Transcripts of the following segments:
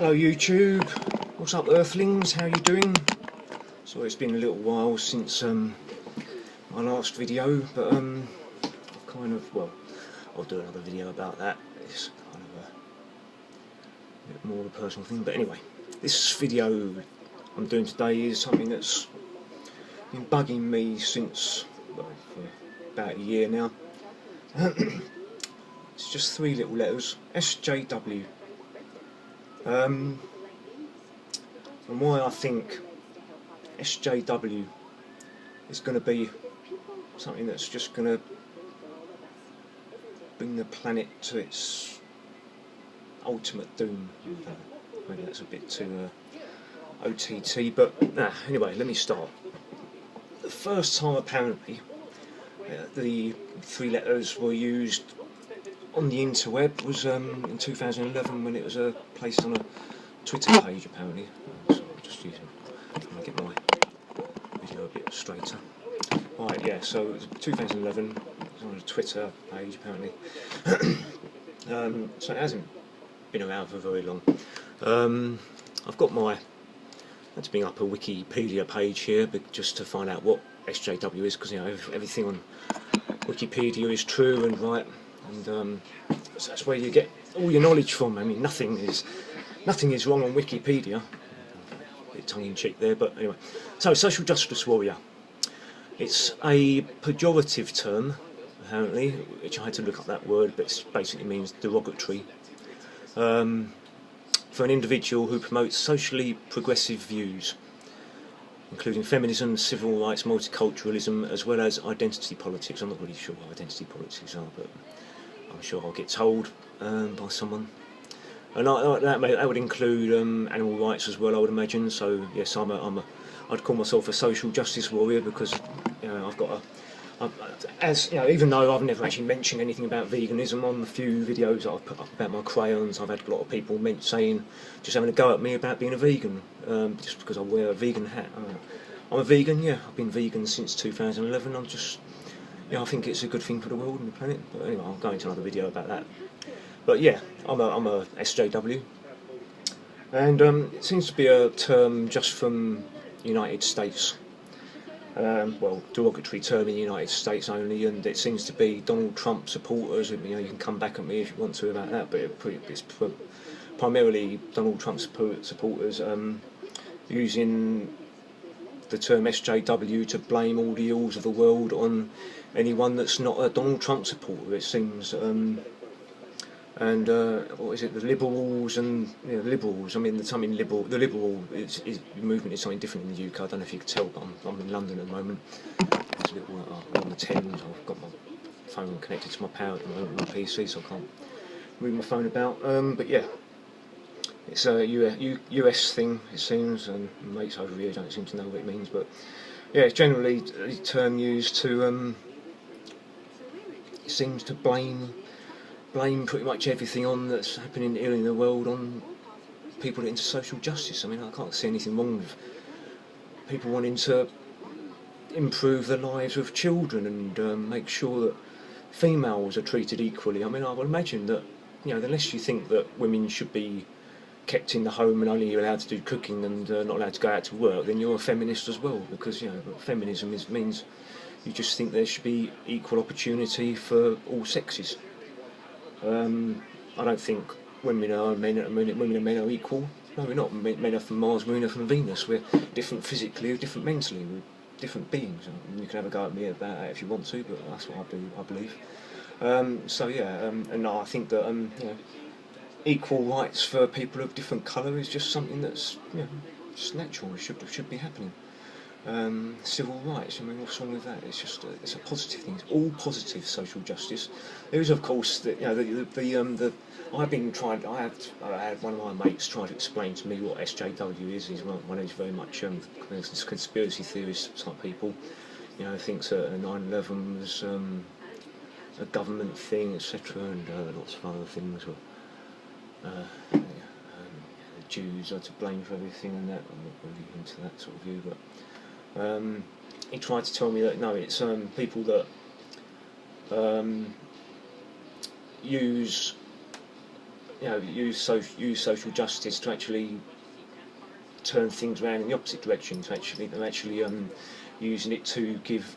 Hello YouTube, what's up Earthlings, how you doing? So it's been a little while since my last video, but I've kind of, well, I'll do another video about that. It's kind of a bit more of a personal thing, but anyway, this video I'm doing today is something that's been bugging me since, well, for about a year now. It's just three little letters, SJW. And why I think SJW is going to be something that's just going to bring the planet to its ultimate doom. Maybe that's a bit too OTT, but anyway, let me start. The first time apparently the three letters were used on the interweb was in 2011 when it was placed on a Twitter page apparently. So I'm just using to get my video a bit straighter. Right, yeah, so it was 2011, it was on a Twitter page apparently. So it hasn't been around for very long. I've got I had to bring up a Wikipedia page here just to find out what SJW is, because you know everything on Wikipedia is true and right. And so that's where you get all your knowledge from. I mean, nothing is wrong on Wikipedia. A bit tongue-in-cheek there, but anyway. So, social justice warrior. It's a pejorative term, apparently, which I had to look up that word, but it basically means derogatory. For an individual who promotes socially progressive views, including feminism, civil rights, multiculturalism, as well as identity politics. I'm not really sure what identity politics are, but I'm sure I'll get told by someone. And that would include animal rights as well, I would imagine. So yes, I'd call myself a social justice warrior, because you know I've got as you know, even though I've never actually mentioned anything about veganism on the few videos that I've put up about my crayons, I've had a lot of people just having a go at me about being a vegan, just because I wear a vegan hat. I'm a vegan, yeah. I've been vegan since 2011. I think it's a good thing for the world and the planet. But anyway, I'll go into another video about that. But yeah, I'm a SJW, and it seems to be a term just from the United States. Well, derogatory term in the United States only, and it seems to be Donald Trump supporters. You know, you can come back at me if you want to about that, but it's primarily Donald Trump supporters using the term SJW to blame all the ills of the world on anyone that's not a Donald Trump supporter, it seems. And what is it? The liberals and liberals. I mean, the liberal movement is something different in the UK. I don't know if you can tell, but I'm in London at the moment. It's a little on the Thames. I've got my phone connected to my power at the moment on my PC, so I can't move my phone about. But yeah, it's a US thing, it seems, and mates over here don't seem to know what it means. But yeah, it's generally a term used to it seems to blame pretty much everything on that's happening ill in the world on people into social justice. I mean, I can't see anything wrong with people wanting to improve the lives of children and make sure that females are treated equally. I mean, I would imagine that, you know, unless you think that women should be kept in the home and only allowed to do cooking and not allowed to go out to work, then you're a feminist as well, because, you know, feminism means you just think there should be equal opportunity for all sexes. I don't think women and men are equal. No, we're not. Men are from Mars, women are from Venus. We're different physically, different mentally. We're different beings. And you can have a go at me about that if you want to, but that's what I believe. So yeah, and I think that you know, equal rights for people of different colour is just something that's just natural. It should be happening. Civil rights, I mean, what's wrong with that? It's just it's a positive thing. It's all positive social justice. There is, of course, I had one of my mates try to explain to me what SJW is. He's one who's very much conspiracy theorist type people. You know, thinks that 9/11 was a government thing, etc., and lots of other things. The Jews are to blame for everything and that. I'm not really into that sort of view, but. He tried to tell me that no, it's people that use use social justice to actually turn things around in the opposite direction. To actually using it to give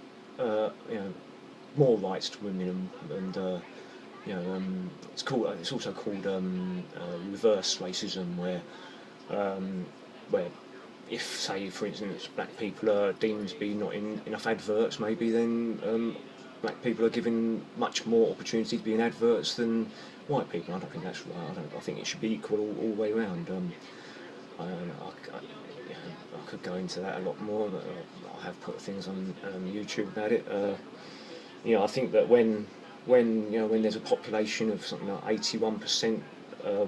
more rights to women and it's also called reverse racism, where if, say, for instance, black people are deemed to be not in enough adverts, maybe then black people are given much more opportunity to be in adverts than white people. I don't think that's right. I think it should be equal all the way around. I could go into that a lot more, but I have put things on YouTube about it. I think that when there's a population of something like 81%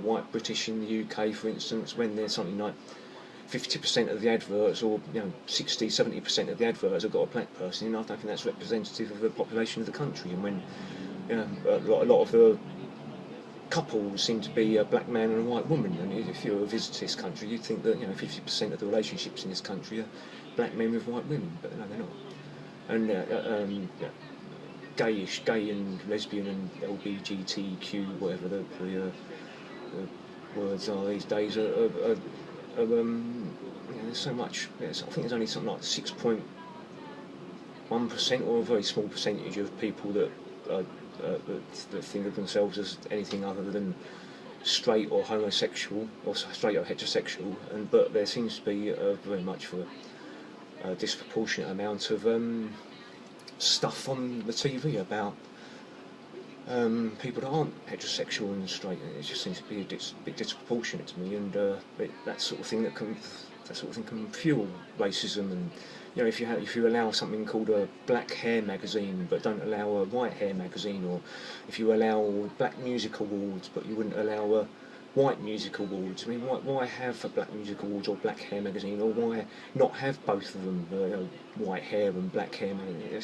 white British in the UK, for instance, when there's something like 50% of the adverts, or 60, 70% of the adverts have got a black person in, I don't think that's representative of the population of the country. And when a lot of the couples seem to be a black man and a white woman, and if you were a visitor to this country, you'd think that 50% of the relationships in this country are black men with white women, but no, they're not. And gay and lesbian and LGBTQ, whatever the words are these days, there's so much. I think there's only something like 6.1% or a very small percentage of people that think of themselves as anything other than straight or homosexual, or straight or heterosexual, but there seems to be very much a disproportionate amount of stuff on the TV about people that aren't heterosexual and straight. It just seems to be a bit disproportionate to me, and that sort of thing can fuel racism. And if you allow something called a black hair magazine but don't allow a white hair magazine, or if you allow black music awards but you wouldn't allow a white music awards, I mean, why have a black music awards or black hair magazine, or why not have both of them, white hair and black hair magazine?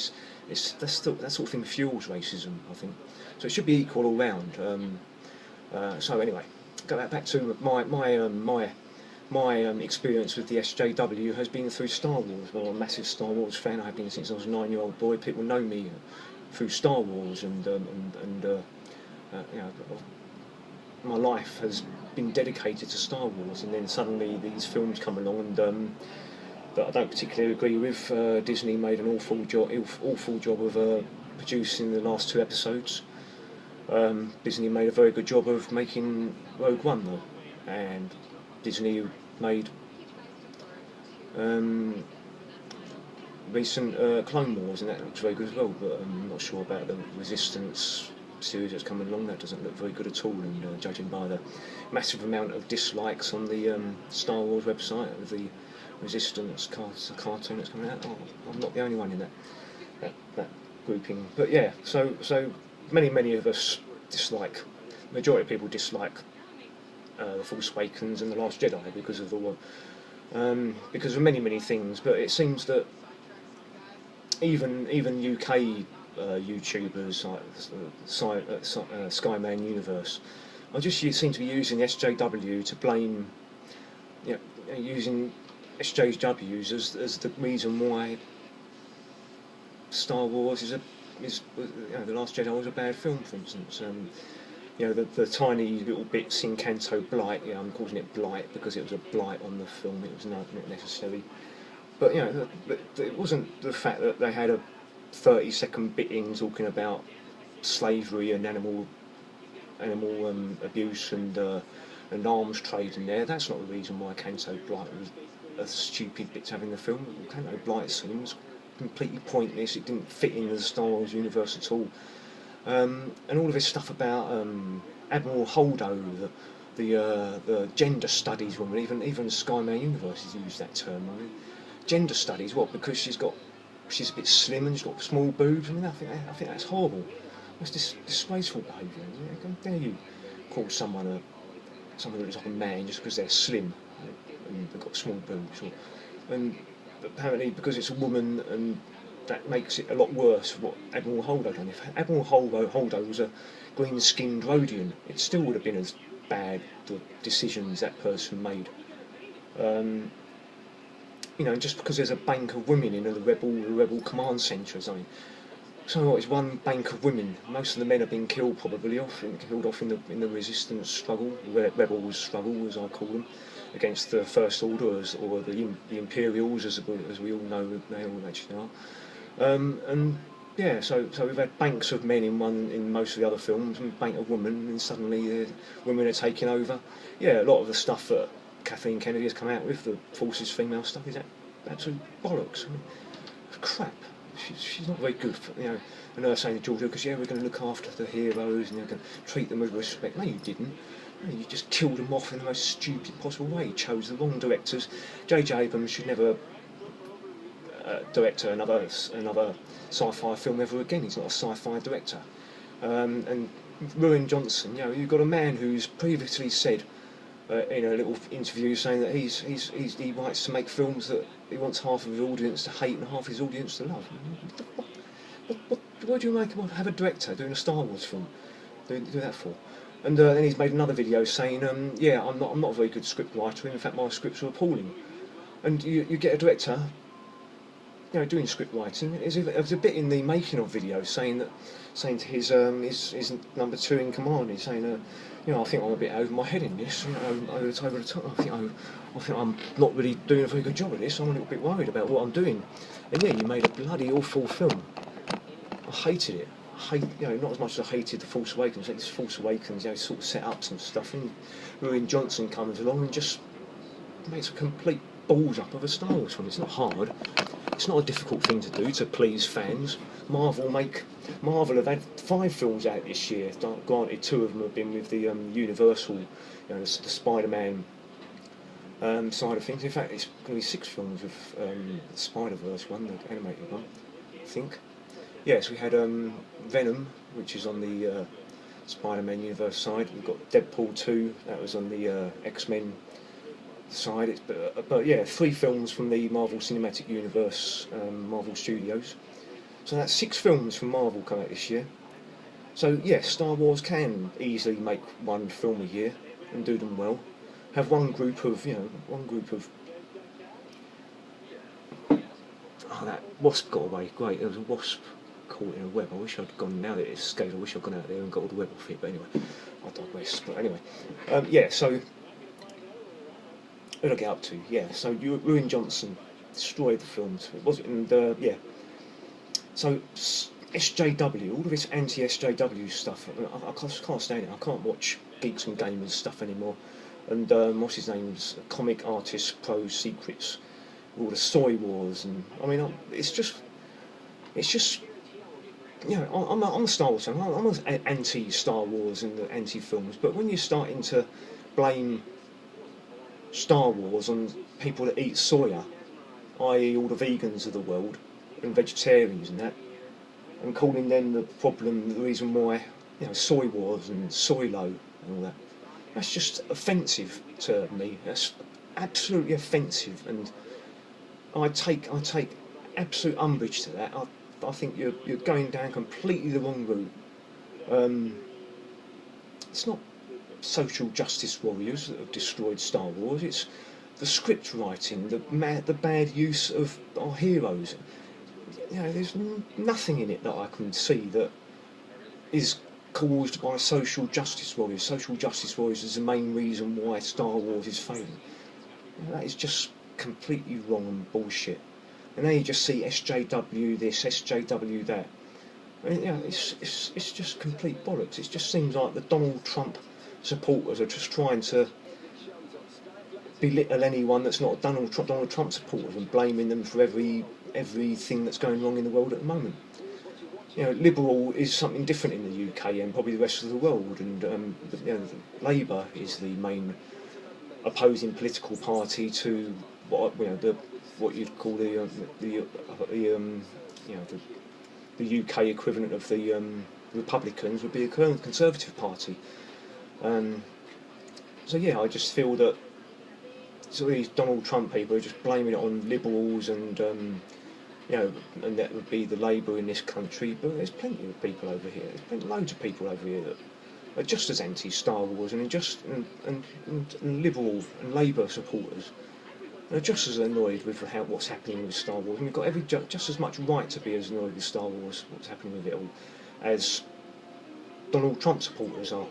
That sort of thing fuels racism, I think. So it should be equal all round. So anyway, go back to my experience with the SJW has been through Star Wars. Well, I'm a massive Star Wars fan. I've been since I was a 9-year-old boy. People know me through Star Wars, and my life has been dedicated to Star Wars. And then suddenly these films come along, and that I don't particularly agree with. Disney made an awful job of producing the last 2 episodes. Disney made a very good job of making Rogue One, though, and Disney made recent Clone Wars, and that looks very good as well, but I'm not sure about the Resistance series that's coming along. That doesn't look very good at all, and judging by the massive amount of dislikes on the Star Wars website of the Resistance cartoon that's coming out, I'm not the only one in that grouping. But yeah, so many of us dislike, majority of people dislike The Force Awakens and The Last Jedi because of many things. But it seems that even UK YouTubers like Skyman Universe seem to be using SJW to blame, using SJWs as the reason why Star Wars is The Last Jedi was a bad film, for instance. The tiny little bits in Canto Blight, I'm calling it Blight because it was a blight on the film, it was not necessary. But it wasn't the fact that they had a 30-second bit in talking about slavery and animal abuse and arms trade in there. That's not the reason why Canto Blight was a stupid bit to have in the film. Canto Blight scene was completely pointless. It didn't fit in the Star Wars universe at all. And all of this stuff about Admiral Holdo, the gender studies woman, even Skyman Universe has used that term. I mean, gender studies, what? Because she's a bit slim and she's got small boobs. I mean, I think that's horrible. That's disgraceful behaviour. How dare you call someone that looks like a man just because they're slim and they've got small boobs? And apparently because it's a woman, and that makes it a lot worse for what Admiral Holdo done. If Admiral Holdo was a green-skinned Rhodian, it still would have been as bad, the decisions that person made. Just because there's a bank of women in the rebel command centres, I mean, So what is one bank of women? Most of the men have been killed killed off in the resistance struggle, rebels struggle as I call them, against the First Order or the Imperials as we all know they all actually are. And yeah, so we've had banks of men in most of the other films, and bank of women, and suddenly women are taking over. Yeah, a lot of the stuff that Kathleen Kennedy has come out with, the forces female stuff, is absolute bollocks. I mean, crap. She's not very good, and her saying to George Lucas, yeah, we're going to look after the heroes and you're going to treat them with respect. No, you didn't. No, you just killed them off in the most stupid possible way. You chose the wrong directors. J.J. Abrams should never direct another sci-fi film ever again. He's not a sci-fi director. And Ruin Johnson, you've got a man who's previously said in a little interview saying that he writes to make films that he wants half of his audience to hate and half his audience to love. What do you have a director doing a Star Wars film do that for? And then he's made another video saying, yeah, I'm not a very good script writer. In fact, my scripts are appalling. And you get a director, doing script writing. There's a bit in the making of video saying to his number two in command, he's saying, I think I'm a bit over my head in this. Over the top. I think I'm not really doing a very good job at this. I'm a little bit worried about what I'm doing. And yeah, you made a bloody awful film. I hated it. Not as much as I hated The Force Awakens. This Force Awakens, sort of set up some stuff, and Ruin Johnson comes along and just makes a complete balls up of a Star Wars film. It's not hard. It's not a difficult thing to do to please fans. Marvel have had 5 films out this year. Granted, 2 of them have been with the Universal, the Spider-Man side of things. In fact, it's going to be 6 films with the Spider-Verse one, the animated one, I think. Yes, we had Venom, which is on the Spider-Man universe side. We've got Deadpool 2, that was on the X-Men side. But yeah, 3 films from the Marvel Cinematic Universe, Marvel Studios. So that's 6 films from Marvel come out this year. So yes, Star Wars can easily make 1 film a year and do them well. Have one group of oh, that wasp got away. Great, there was a wasp caught in a web. I wish I'd gone, now that it's escaped, I wish I'd gone out there and got all the web off it. But anyway, I digress. But anyway, yeah. So what did I get up to? Yeah. So Ruin Johnson destroyed the films. It wasn't, and yeah. So SJW, all of this anti-SJW stuff. I can't stand it. I can't watch Geeks and Gamers stuff anymore. And what's his name's Comic Artist Pro Secrets, all the soy wars, and I mean, it's just, I'm a Star Wars fan. I'm anti-Star Wars and the anti-films, but when you're starting to blame Star Wars on people that eat soya, i.e. all the vegans of the world and vegetarians and that, and calling them the problem, the reason why, soy wars and soy low and all that, that's just offensive to me. That's absolutely offensive, and I take absolute umbrage to that. I think you're going down completely the wrong route. It's not social justice warriors that have destroyed Star Wars. It's the script writing, the bad use of our heroes. There's nothing in it that I can see that is caused by social justice warriors. Social justice warriors is the main reason why Star Wars is failing. That is just completely wrong and bullshit. And then you just see SJW this, SJW that. I mean, it's just complete bollocks. It just seems like the Donald Trump supporters are just trying to belittle anyone that's not a Donald Trump supporter and blaming them for everything that's going wrong in the world at the moment. Liberal is something different in the UK and probably the rest of the world, and Labour is the main opposing political party to what you'd call the UK equivalent of the Republicans would be a Conservative Party. So yeah, I just feel that sort of these Donald Trump people are just blaming it on liberals and and that would be the Labour in this country. But there's plenty of people over here. There's loads of people over here that are just as anti-Star Wars and liberal and Labour supporters. are just as annoyed with what's happening with Star Wars, and we've got just as much right to be as annoyed with Star Wars, what's happening with it all, as Donald Trump supporters are.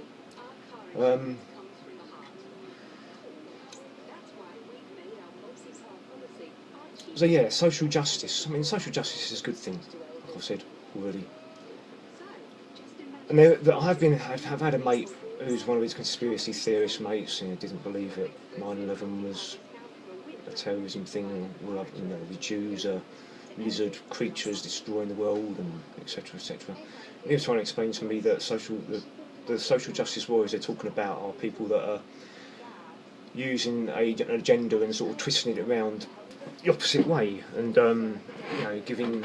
So yeah, social justice. I mean, social justice is a good thing, like I've said already. And I've had a mate who's one of his conspiracy theorist mates, and didn't believe it. 9/11 was a terrorism thing, or the Jews are lizard creatures destroying the world, and etc. etc. He was trying to explain to me that the social justice warriors they're talking about are people that are using an agenda and sort of twisting it around the opposite way, and giving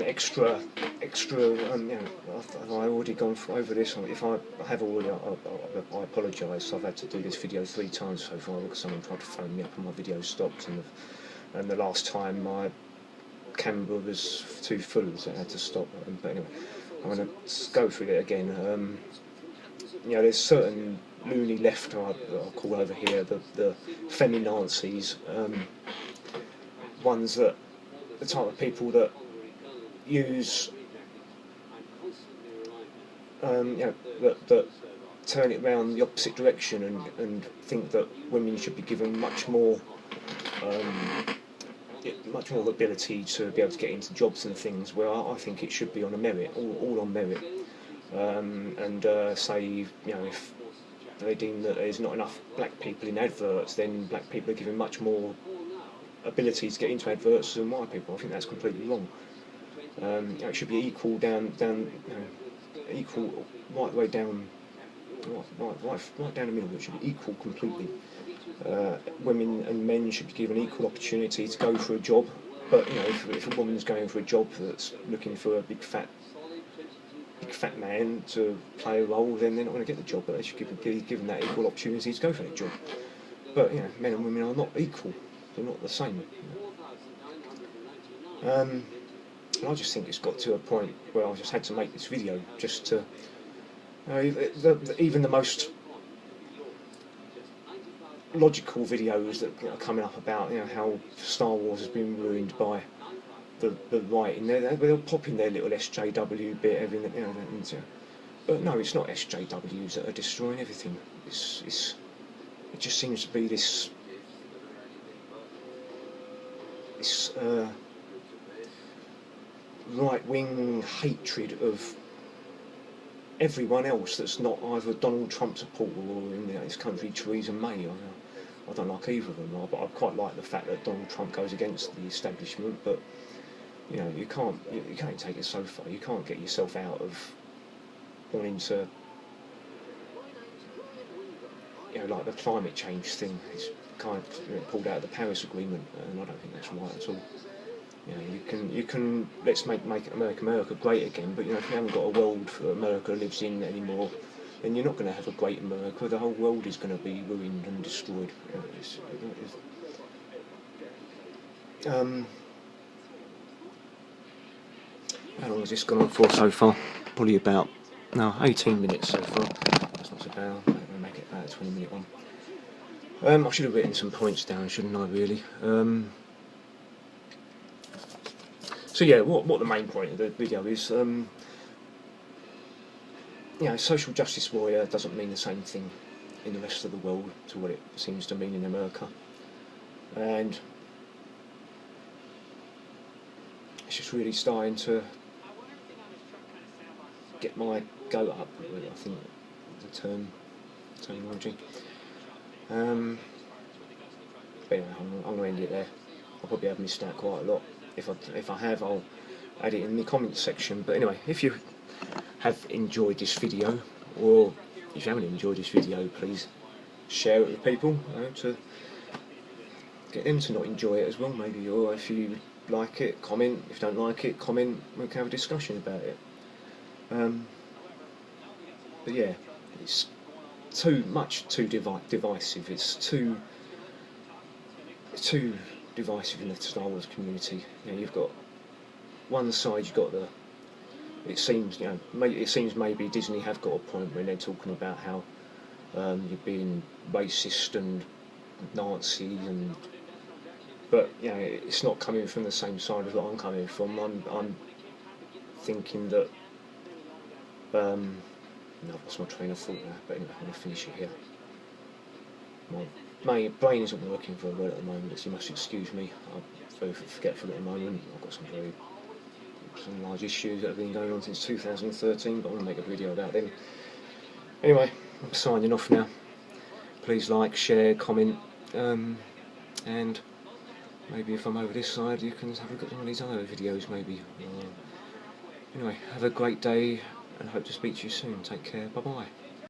extra. Have I already gone over this? If I have already, I apologise. I've had to do this video 3 times so far because someone tried to phone me up and my video stopped, and the last time my camera was too full, so I had to stop. But anyway, I'm going to go through it again. There's certain loony left, I'll call over here, the feminazis, ones that the type of people that use that turn it around the opposite direction and think that women should be given much more ability to be able to get into jobs and things, where I think it should be on a merit, all on merit, say if they deem that there's not enough black people in adverts, then black people are given much more ability to get into adverts than white people. I think that's completely wrong. It should be equal equal right the way down, right down the middle. It should be equal completely. Women and men should be given equal opportunity to go for a job. But if a woman's going for a job that's looking for a big fat man to play a role, then they're not going to get the job. But they should be given that equal opportunity to go for that job. But men and women are not equal. They're not the same. And I just think it's got to a point where I've just had to make this video just to even the most logical videos that are coming up about how Star Wars has been ruined by the writing. They'll pop in their little SJW bit every but no, it's not SJWs that are destroying everything. It just seems to be this right-wing hatred of everyone else that's not either Donald Trump supporter or in this country Theresa May. I don't like either of them, but I quite like the fact that Donald Trump goes against the establishment. But you can't take it so far. You can't get yourself out of wanting to, like the climate change thing. It's kind of pulled out of the Paris Agreement, and I don't think that's right at all. You can let's make America great again, but if you haven't got a world that America lives in anymore, then you're not going to have a great America. The whole world is going to be ruined and destroyed. How long has this gone on for so far? Probably about 18 minutes so far. That's not so bad. I'll make it about a 20-minute one. I should have written some points down, shouldn't I? Really. So yeah, what the main point of the video is, social justice warrior doesn't mean the same thing in the rest of the world to what it seems to mean in America, and it's just really starting to get my goat up, I think the terminology. But anyway, I'm going to end it there. I'll probably have missed out quite a lot. If I have, I'll add it in the comments section. But anyway, if you have enjoyed this video, or if you haven't enjoyed this video, please share it with people to get them to not enjoy it as well, maybe. Or if you like it, comment. If you don't like it, comment. We can have a discussion about it. But yeah, it's too divisive. It's too divisive in the Star Wars community. You've got one side, you've got it seems maybe Disney have got a point when they're talking about how you're being racist and Nazi and but you know, it's not coming from the same side as what I'm coming from. I'm thinking that no, I've lost my train of thought now, but anyway, I'm going to finish it here. My brain isn't working very well at the moment, so you must excuse me. I'm very forgetful at the moment. I've got some large issues that have been going on since 2013, but I want to make a video about them. Anyway, I'm signing off now. Please like, share, comment, and maybe if I'm over this side you can have a look at some of these other videos maybe. Anyway, have a great day and hope to speak to you soon. Take care, bye bye.